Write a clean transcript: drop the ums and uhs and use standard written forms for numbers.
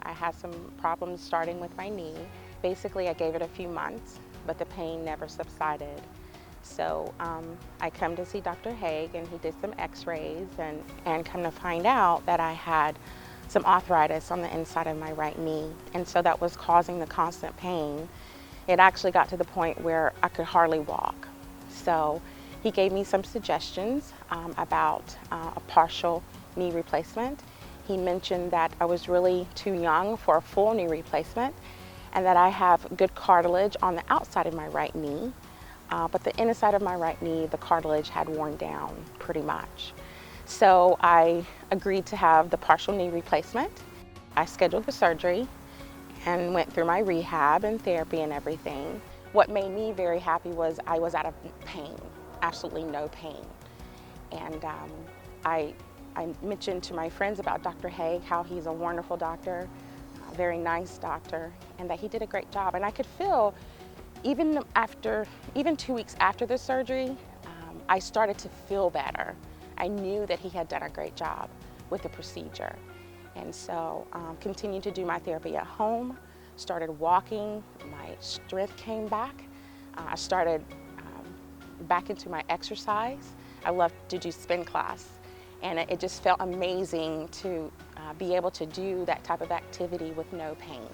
I had some problems starting with my knee. Basically, I gave it a few months, but the pain never subsided. So I come to see Dr. Hage, and he did some x-rays and come to find out that I had some arthritis on the inside of my right knee. And so that was causing the constant pain. It actually got to the point where I could hardly walk. So he gave me some suggestions about a partial knee replacement. He mentioned that I was really too young for a full knee replacement and that I have good cartilage on the outside of my right knee, but the inside of my right knee, the cartilage had worn down pretty much. So I agreed to have the partial knee replacement. I scheduled the surgery and went through my rehab and therapy and everything. What made me very happy was I was out of pain, absolutely no pain. And I mentioned to my friends about Dr. Hage, how he's a wonderful doctor, a very nice doctor, and that he did a great job. And I could feel, even 2 weeks after the surgery, I started to feel better. I knew that he had done a great job with the procedure. And so continued to do my therapy at home, started walking, my strength came back. I started back into my exercise. I loved to do spin class, and it just felt amazing to be able to do that type of activity with no pain.